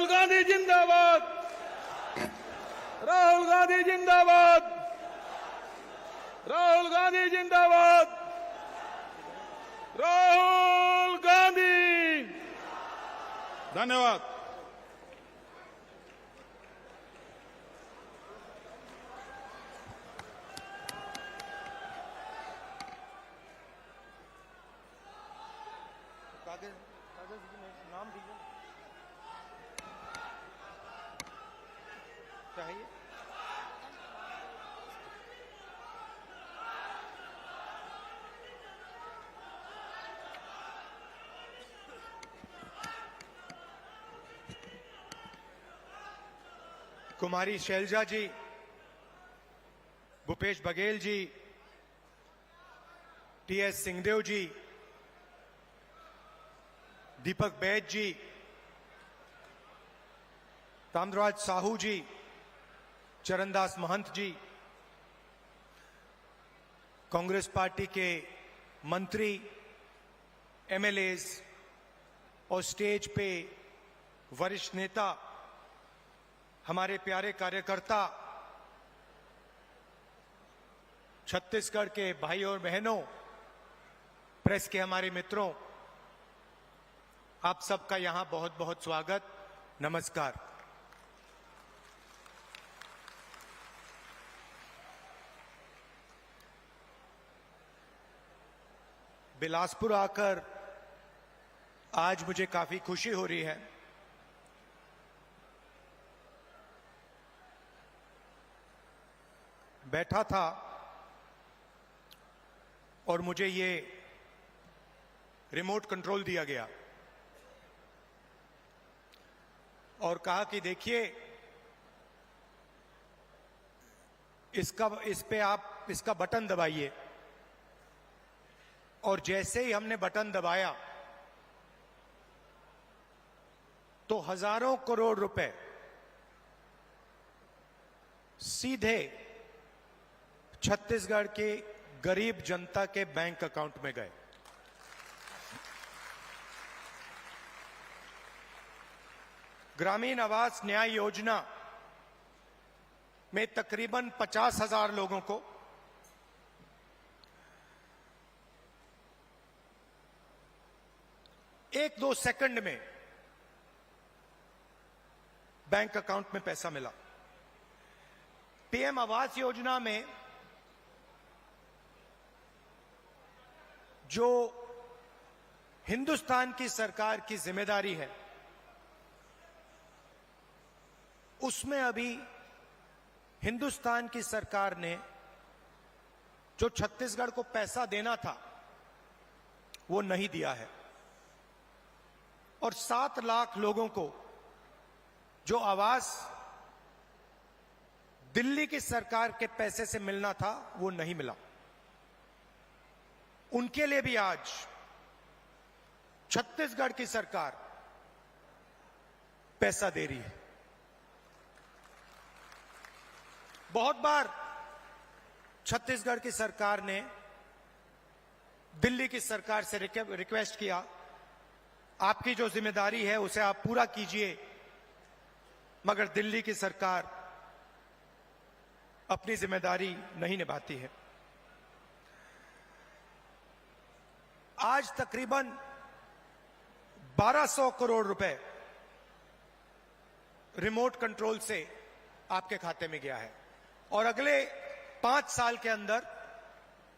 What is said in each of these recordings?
राहुल गांधी जिंदाबाद। राहुल गांधी जिंदाबाद। राहुल गांधी जिंदाबाद। राहुल गांधी। धन्यवाद। नाम दीजिए चाहिए। कुमारी शैलजा जी, भूपेश बघेल जी, टीएस सिंहदेव जी, दीपक बैज जी, ताम्रराज साहू जी, चरणदास महंत जी, कांग्रेस पार्टी के मंत्री, एमएलएज और स्टेज पे वरिष्ठ नेता, हमारे प्यारे कार्यकर्ता, छत्तीसगढ़ के भाई और बहनों, प्रेस के हमारे मित्रों, आप सबका यहां बहुत बहुत स्वागत, नमस्कार। बिलासपुर आकर आज मुझे काफी खुशी हो रही है। बैठा था और मुझे ये रिमोट कंट्रोल दिया गया और कहा कि देखिए इस पे आप इसका बटन दबाइए। और जैसे ही हमने बटन दबाया तो हजारों करोड़ रुपए सीधे छत्तीसगढ़ के गरीब जनता के बैंक अकाउंट में गए। ग्रामीण आवास न्याय योजना में तकरीबन 50,000 लोगों को एक दो सेकंड में बैंक अकाउंट में पैसा मिला। पीएम आवास योजना में जो हिंदुस्तान की सरकार की जिम्मेदारी है, उसमें अभी हिंदुस्तान की सरकार ने जो छत्तीसगढ़ को पैसा देना था वो नहीं दिया है। और 7 लाख लोगों को जो आवास दिल्ली की सरकार के पैसे से मिलना था वो नहीं मिला। उनके लिए भी आज छत्तीसगढ़ की सरकार पैसा दे रही है। बहुत बार छत्तीसगढ़ की सरकार ने दिल्ली की सरकार से रिक्वेस्ट किया, आपकी जो जिम्मेदारी है उसे आप पूरा कीजिए, मगर दिल्ली की सरकार अपनी जिम्मेदारी नहीं निभाती है। आज तकरीबन 1200 करोड़ रुपए रिमोट कंट्रोल से आपके खाते में गया है और अगले 5 साल के अंदर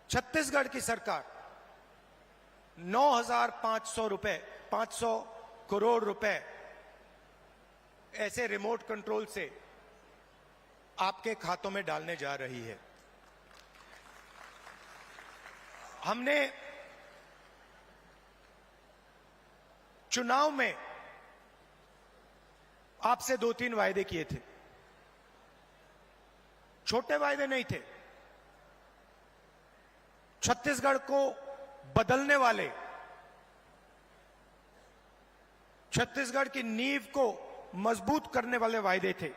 छत्तीसगढ़ की सरकार 500 करोड़ रुपए ऐसे रिमोट कंट्रोल से आपके खातों में डालने जा रही है। हमने चुनाव में आपसे 2-3 वायदे किए थे। छोटे वायदे नहीं थे, छत्तीसगढ़ को बदलने वाले, छत्तीसगढ़ की नींव को मजबूत करने वाले वायदे थे।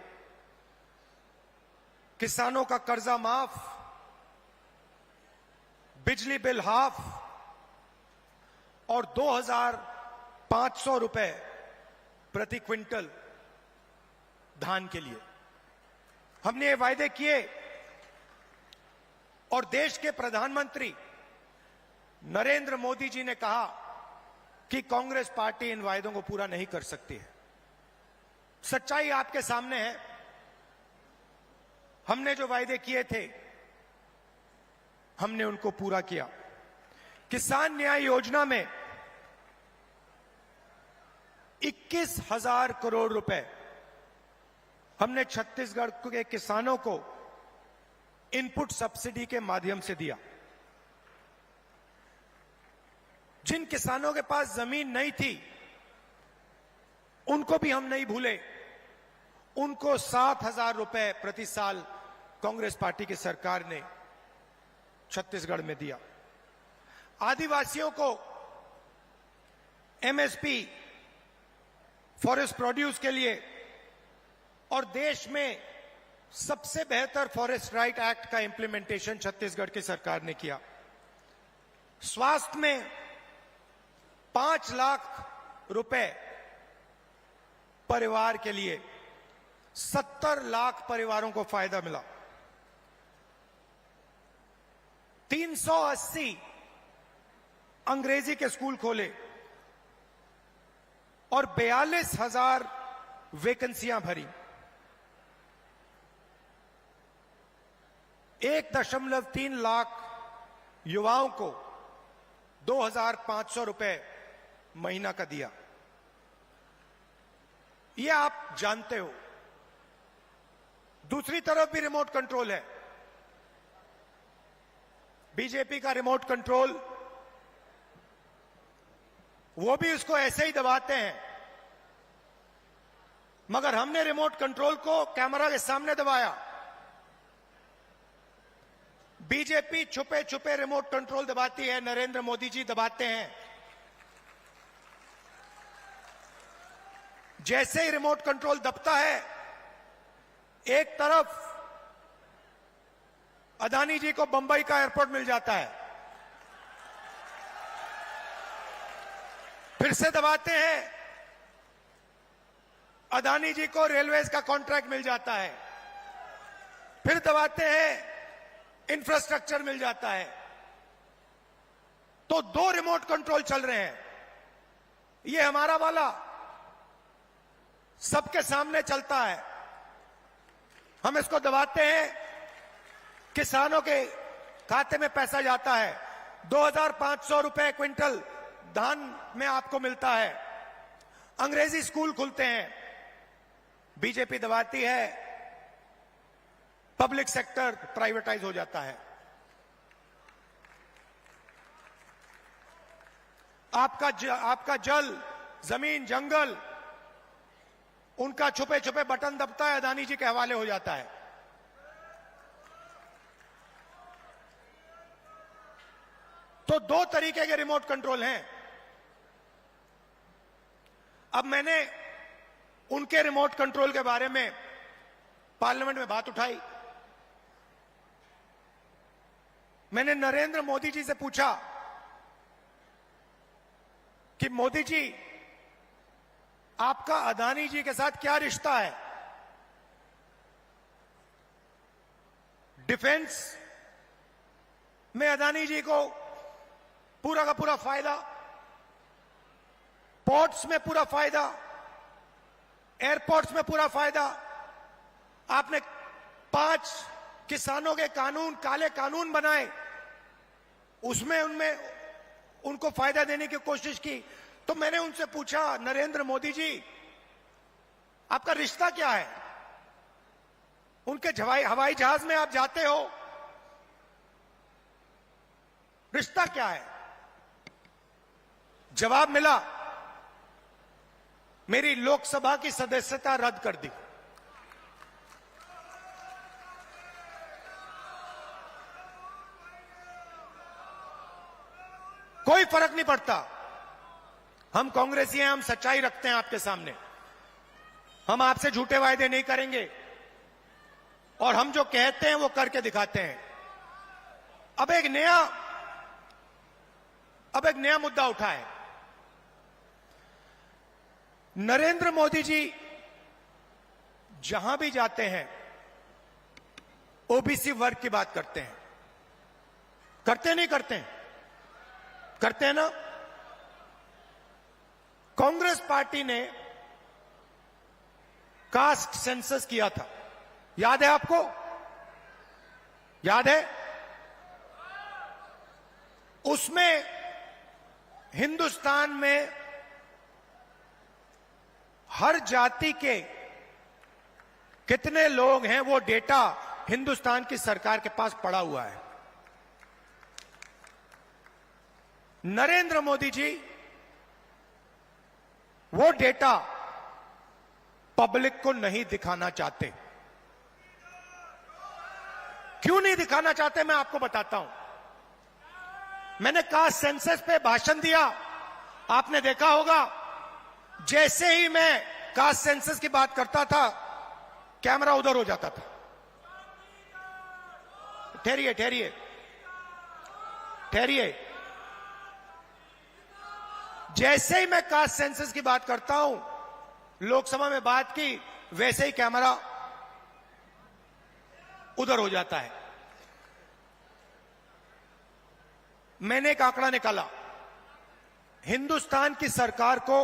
किसानों का कर्जा माफ, बिजली बिल हाफ और 2,500 रुपए प्रति क्विंटल धान के लिए हमने ये वायदे किए और देश के प्रधानमंत्री नरेंद्र मोदी जी ने कहा कि कांग्रेस पार्टी इन वायदों को पूरा नहीं कर सकती है। सच्चाई आपके सामने है। हमने जो वायदे किए थे हमने उनको पूरा किया। किसान न्याय योजना में 21,000 करोड़ रुपए हमने छत्तीसगढ़ के किसानों को इनपुट सब्सिडी के माध्यम से दिया। जिन किसानों के पास जमीन नहीं थी उनको भी हम नहीं भूले। उनको 7,000 रुपए प्रति साल कांग्रेस पार्टी की सरकार ने छत्तीसगढ़ में दिया। आदिवासियों को एमएसपी फॉरेस्ट प्रोड्यूस के लिए और देश में सबसे बेहतर फॉरेस्ट राइट एक्ट का इंप्लीमेंटेशन छत्तीसगढ़ की सरकार ने किया। स्वास्थ्य में 5 लाख रुपए परिवार के लिए 70 लाख परिवारों को फायदा मिला। 380 अंग्रेजी के स्कूल खोले और 42,000 वैकेंसियां भरी। 1.3 लाख युवाओं को 2,500 रुपए महीना का दिया। यह आप जानते हो। दूसरी तरफ भी रिमोट कंट्रोल है। बीजेपी का रिमोट कंट्रोल, वो भी उसको ऐसे ही दबाते हैं, मगर हमने रिमोट कंट्रोल को कैमरा के सामने दबाया। बीजेपी छुपे छुपे रिमोट कंट्रोल दबाती है, नरेंद्र मोदी जी दबाते हैं। जैसे ही रिमोट कंट्रोल दबता है, एक तरफ अदानी जी को बंबई का एयरपोर्ट मिल जाता है, फिर से दबाते हैं, अदानी जी को रेलवेज का कॉन्ट्रैक्ट मिल जाता है, फिर दबाते हैं, इंफ्रास्ट्रक्चर मिल जाता है। तो 2 रिमोट कंट्रोल चल रहे हैं। ये हमारा वाला सबके सामने चलता है। हम इसको दबाते हैं, किसानों के खाते में पैसा जाता है। 2,500 रुपए क्विंटल धान में आपको मिलता है। अंग्रेजी स्कूल खुलते हैं। बीजेपी दबाती है, पब्लिक सेक्टर प्राइवेटाइज हो जाता है। आपका जल, जमीन, जंगल, उनका छुपे छुपे बटन दबता है, अदानी जी के हवाले हो जाता है। तो 2 तरीके के रिमोट कंट्रोल हैं। अब मैंने उनके रिमोट कंट्रोल के बारे में पार्लियामेंट में बात उठाई। मैंने नरेंद्र मोदी जी से पूछा कि मोदी जी, आपका अदानी जी के साथ क्या रिश्ता है? डिफेंस में अदानी जी को पूरा का पूरा फायदा, पोर्ट्स में पूरा फायदा, एयरपोर्ट्स में पूरा फायदा। आपने 5 किसानों के कानून, काले कानून बनाए, उसमें उनको फायदा देने की कोशिश की। तो मैंने उनसे पूछा, नरेंद्र मोदी जी, आपका रिश्ता क्या है? उनके हवाई जहाज में आप जाते हो, रिश्ता क्या है? जवाब मिला, मेरी लोकसभा की सदस्यता रद्द कर दी। कोई फर्क नहीं पड़ता। हम कांग्रेसी हैं, हम सच्चाई रखते हैं आपके सामने। हम आपसे झूठे वायदे नहीं करेंगे और हम जो कहते हैं वो करके दिखाते हैं। अब एक नया मुद्दा उठा है। नरेंद्र मोदी जी जहां भी जाते हैं ओबीसी वर्ग की बात करते हैं। करते नहीं करते हैं? करते हैं ना। कांग्रेस पार्टी ने कास्ट सेंसस किया था, याद है आपको? याद है? उसमें हिंदुस्तान में हर जाति के कितने लोग हैं वो डेटा हिंदुस्तान की सरकार के पास पड़ा हुआ है। नरेंद्र मोदी जी वो डेटा पब्लिक को नहीं दिखाना चाहते। क्यों नहीं दिखाना चाहते मैं आपको बताता हूं। मैंने कास्ट सेंसस पे भाषण दिया, आपने देखा होगा। जैसे ही मैं कास्ट सेंसस की बात करता था कैमरा उधर हो जाता था। ठहरिए ठहरिए ठहरिए। जैसे ही मैं कास्ट सेंसस की बात करता हूं, लोकसभा में बात की, वैसे ही कैमरा उधर हो जाता है। मैंने एक आंकड़ा निकाला, हिंदुस्तान की सरकार को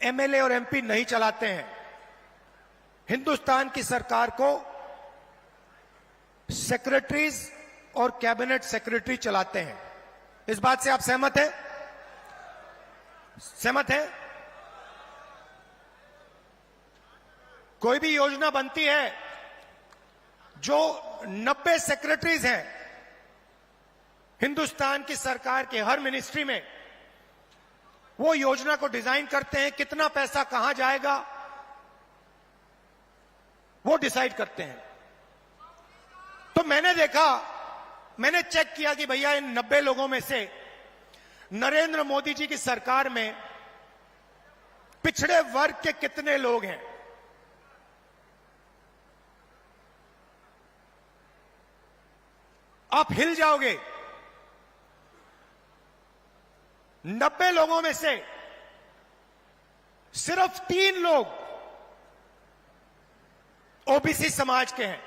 एमएलए और एमपी नहीं चलाते हैं। हिंदुस्तान की सरकार को सेक्रेटरीज और कैबिनेट सेक्रेटरी चलाते हैं। इस बात से आप सहमत हैं? सहमत हैं? कोई भी योजना बनती है, जो 90 सेक्रेटरीज हैं हिंदुस्तान की सरकार के हर मिनिस्ट्री में, वो योजना को डिजाइन करते हैं, कितना पैसा कहां जाएगा वो डिसाइड करते हैं। तो मैंने देखा, मैंने चेक किया कि भैया इन 90 लोगों में से नरेंद्र मोदी जी की सरकार में पिछड़े वर्ग के कितने लोग हैं। आप हिल जाओगे। 90 लोगों में से सिर्फ 3 लोग ओबीसी समाज के हैं,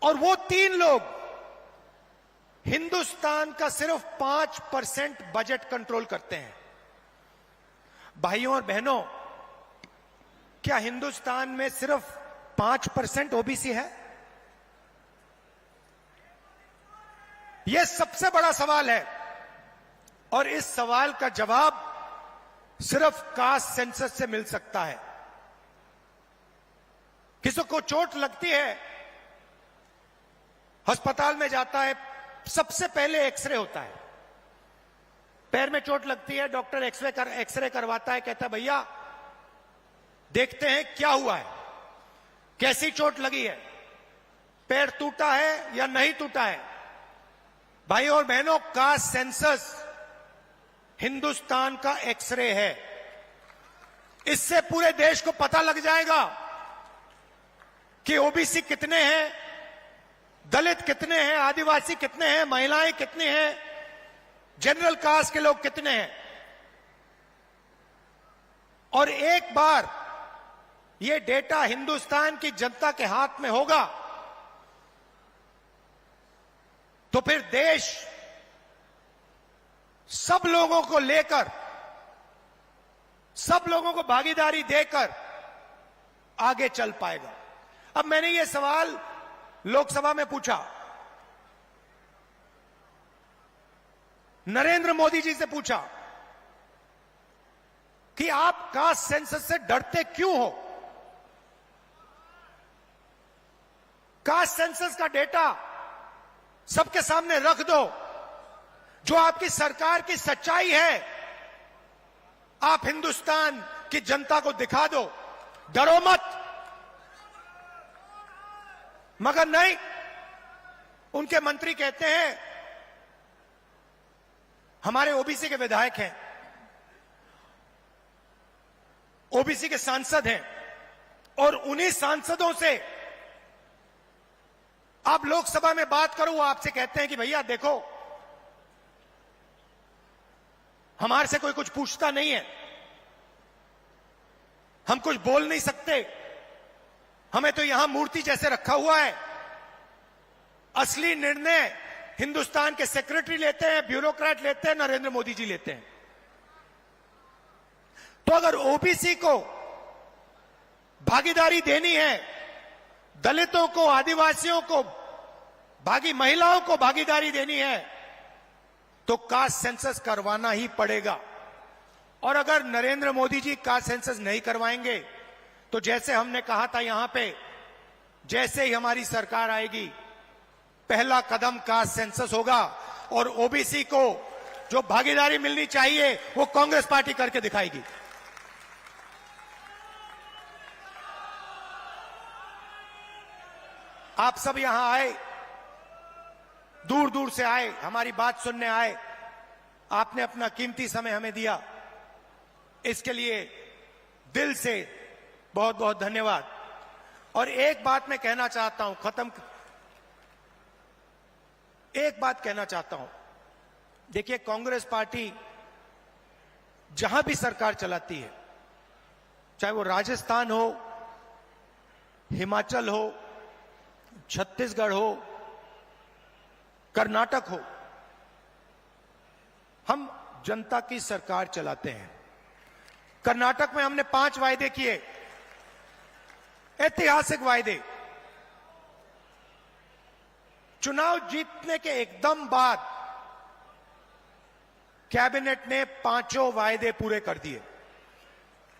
और वो 3 लोग हिंदुस्तान का सिर्फ 5% बजट कंट्रोल करते हैं। भाइयों और बहनों, क्या हिंदुस्तान में सिर्फ 5% ओबीसी है? यह सबसे बड़ा सवाल है, और इस सवाल का जवाब सिर्फ कास्ट सेंसस से मिल सकता है। किसी को चोट लगती है, अस्पताल में जाता है, सबसे पहले एक्सरे होता है। पैर में चोट लगती है, डॉक्टर एक्सरे करवाता है, कहता है भैया देखते हैं क्या हुआ है, कैसी चोट लगी है, पैर टूटा है या नहीं टूटा है। भाइयों और बहनों, कास्ट सेंसस हिंदुस्तान का एक्सरे है। इससे पूरे देश को पता लग जाएगा कि ओबीसी कितने हैं, दलित कितने हैं, आदिवासी कितने हैं, महिलाएं कितनी हैं, जनरल कास्ट के लोग कितने हैं। और एक बार ये डेटा हिंदुस्तान की जनता के हाथ में होगा तो फिर देश सब लोगों को लेकर, सब लोगों को भागीदारी देकर आगे चल पाएगा। अब मैंने ये सवाल लोकसभा में पूछा, नरेंद्र मोदी जी से पूछा कि आप कास्ट सेंसस से डरते क्यों हो? कास्ट सेंसस का डेटा सबके सामने रख दो, जो आपकी सरकार की सच्चाई है आप हिंदुस्तान की जनता को दिखा दो, डरो मत। मगर नहीं, उनके मंत्री कहते हैं हमारे ओबीसी के विधायक हैं, ओबीसी के सांसद हैं, और उन्हीं सांसदों से आप लोकसभा में बात करो, वो आपसे कहते हैं कि भैया देखो हमारे से कोई कुछ पूछता नहीं है। हम कुछ बोल नहीं सकते, हमें तो यहां मूर्ति जैसे रखा हुआ है। असली निर्णय हिंदुस्तान के सेक्रेटरी लेते हैं, ब्यूरोक्रेट लेते हैं, नरेंद्र मोदी जी लेते हैं। तो अगर ओबीसी को भागीदारी देनी है, दलितों को, आदिवासियों को, महिलाओं को भागीदारी देनी है, तो कास्ट सेंसस करवाना ही पड़ेगा। और अगर नरेंद्र मोदी जी कास्ट सेंसस नहीं करवाएंगे तो जैसे हमने कहा था यहां पे, जैसे ही हमारी सरकार आएगी पहला कदम कास्ट सेंसस होगा और ओबीसी को जो भागीदारी मिलनी चाहिए वो कांग्रेस पार्टी करके दिखाएगी। आप सब यहां आए, दूर दूर से आए, हमारी बात सुनने आए, आपने अपना कीमती समय हमें दिया, इसके लिए दिल से बहुत बहुत धन्यवाद। और एक बात मैं कहना चाहता हूं, एक बात कहना चाहता हूं। देखिए, कांग्रेस पार्टी जहां भी सरकार चलाती है, चाहे वो राजस्थान हो, हिमाचल हो, छत्तीसगढ़ हो, कर्नाटक हो, हम जनता की सरकार चलाते हैं। कर्नाटक में हमने 5 वायदे किए, ऐतिहासिक वायदे। चुनाव जीतने के एकदम बाद कैबिनेट ने 5 वायदे पूरे कर दिए।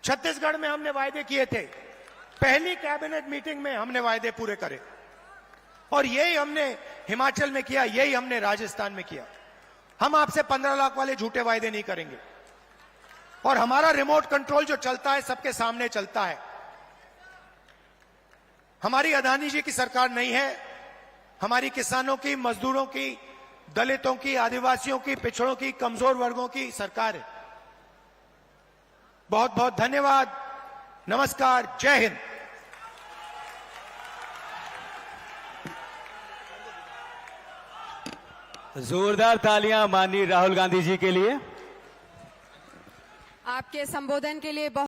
छत्तीसगढ़ में हमने वायदे किए थे, पहली कैबिनेट मीटिंग में हमने वायदे पूरे करे, और यही हमने हिमाचल में किया, यही हमने राजस्थान में किया। हम आपसे 15 लाख वाले झूठे वायदे नहीं करेंगे, और हमारा रिमोट कंट्रोल जो चलता है सबके सामने चलता है। हमारी अदानी जी की सरकार नहीं है, हमारी किसानों की, मजदूरों की, दलितों की, आदिवासियों की, पिछड़ों की, कमजोर वर्गों की सरकार है। बहुत बहुत धन्यवाद, नमस्कार, जय हिंद। जोरदार तालियां माननीय राहुल गांधी जी के लिए। आपके संबोधन के लिए बहुत